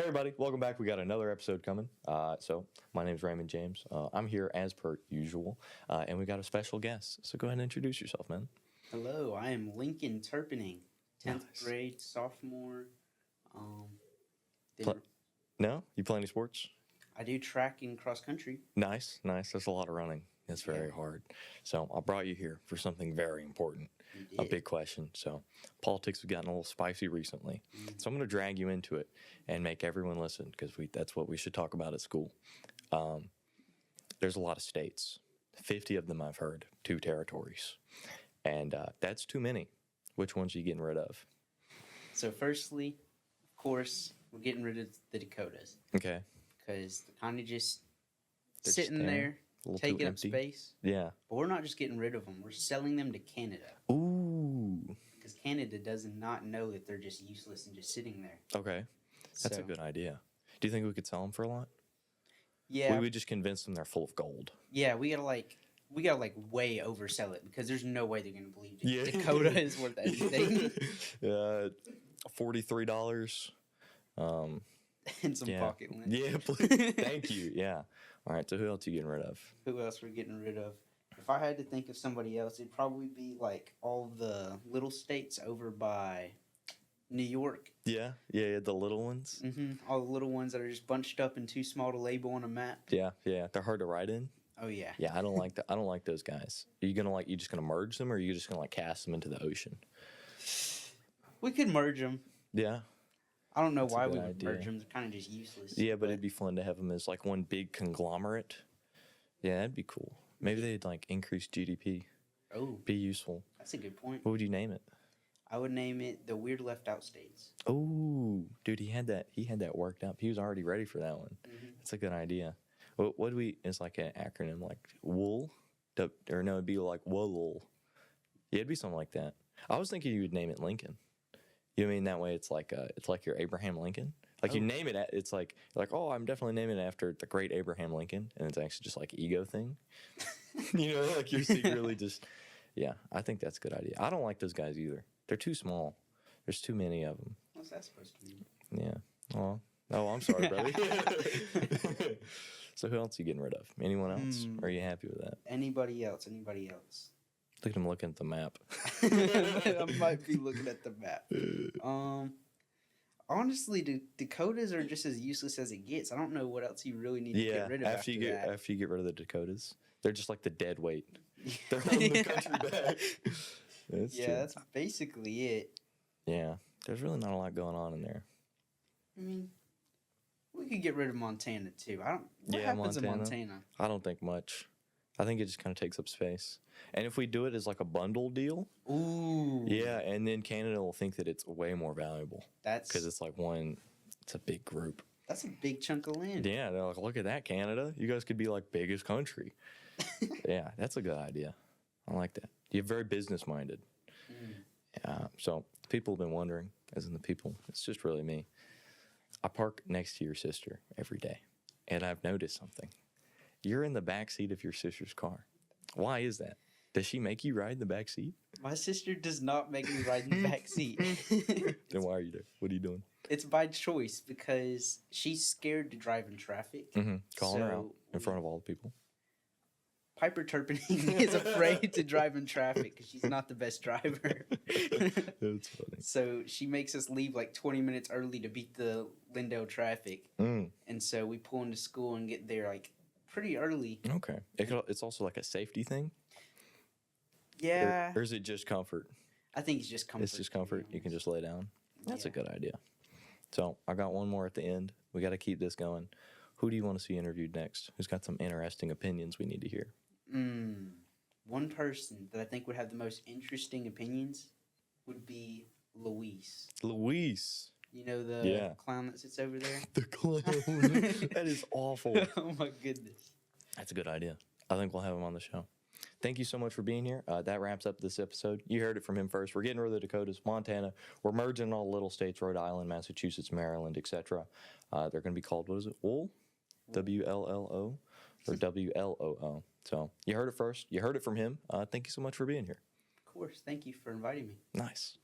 everybody, welcome back. We got another episode coming. So my name is Raymond James. I'm here as per usual, and we got a special guest. So go ahead and introduce yourself, man. Hello, I am Lincoln Terpening, 10th Nice. grade sophomore. No? You play any sports? I do track and cross country. Nice. That's a lot of running. It's very hard. So I brought you here for something very important, a big question. So politics have gotten a little spicy recently. So I'm going to drag you into it and make everyone listen because that's what we should talk about at school. There's a lot of states, 50 of them I've heard, 2 territories. And that's too many. Which ones are you getting rid of? So firstly, of course, we're getting rid of the Dakotas. Okay. Because they're kind of just They're sitting just there, taking up empty. space. Yeah. But we're not just getting rid of them. We're selling them to Canada. Ooh. Because Canada does not know that they're just useless and just sitting there. Okay. That's a good idea. Do you think we could sell them for a lot? Yeah. We would just convince them they're full of gold. Yeah, we gotta way oversell it because there's no way they're gonna believe it. Dakota is worth anything. $43. And some pocket lint. Yeah, please. Thank you. Yeah. All right. So who else are you getting rid of? Who else we're getting rid of? If I had to think of somebody else, it'd probably be like all the little states over by New York. Yeah. The little ones. All the little ones that are just bunched up and too small to label on a map. Yeah. They're hard to write in. Oh yeah. Yeah, I don't like that. I don't like those guys. Are you just gonna merge them, or are you just gonna cast them into the ocean? We could merge them. Yeah. I don't know why we would merge them. They're kind of just useless. Yeah, but it'd be fun to have them as like one big conglomerate. Yeah, that'd be cool. Maybe they'd like increase GDP. Oh, be useful. That's a good point. What would you name it? I would name it the Weird Left Out States. Oh, dude, he had that worked up. He was already ready for that one. That's a good idea. What do we? It's like an acronym, like wool, or no, it'd be like wool. Yeah, it'd be something like that. I was thinking you would name it Lincoln. You know what I mean? That way, it's like your Abraham Lincoln. Like you name it, it's like oh, I'm definitely naming it after the great Abraham Lincoln, and it's actually just like ego thing. You know, like you're secretly just. Yeah, I think that's a good idea. I don't like those guys either. They're too small. There's too many of them. What's that supposed to mean? Yeah. Oh, I'm sorry, brother. So who else are you getting rid of? Anyone else? Or are you happy with that? Anybody else? Look at him looking at the map. I might be looking at the map. Honestly, Dakotas are just as useless as it gets. I don't know what else you really need to get rid of after you get rid of the Dakotas. They're just like the dead weight. They're holding the country back. That's basically it. Yeah, there's really not a lot going on in there. I mean, we could get rid of Montana too. What happens in Montana? I don't think much. I think it just kind of takes up space. And if we do it as like a bundle deal, yeah, and then Canada will think that it's way more valuable. Because it's like it's a big group. That's a big chunk of land. Yeah, they're like, look at that, Canada. You guys could be like biggest country. Yeah, that's a good idea. I like that. You're very business minded. So people have been wondering, as in the people, it's just really me. I park next to your sister every day, and I've noticed something. You're in the back seat of your sister's car. Why is that? Does she make you ride in the back seat? My sister does not make me ride in the back seat. Then why are you there? What are you doing? It's by choice because she's scared to drive in traffic. Calling her out in front of all the people. Piper Terpening is afraid to drive in traffic because she's not the best driver. That's funny. So she makes us leave like 20 minutes early to beat the Lindale traffic. And so we pull into school and get there like pretty early. Okay. It's also like a safety thing? Yeah. Or is it just comfort? I think it's just comfort. It's just comfort. You can just lay down. That's a good idea. So I got one more at the end. We got to keep this going. Who do you want to see interviewed next? Who's got some interesting opinions we need to hear? One person that I think would have the most interesting opinions would be Luis. Luis. You know the clown that sits over there? The clown. That is awful. Oh my goodness. That's a good idea. I think we'll have him on the show. Thank you so much for being here. That wraps up this episode. You heard it from him first. We're getting rid of the Dakotas, Montana. We're merging all the little states, Rhode Island, Massachusetts, Maryland, etc. They're going to be called, what is it? Wool? WLLO or WLOO. So you heard it first. You heard it from him. Thank you so much for being here. Of course. Thank you for inviting me. Nice.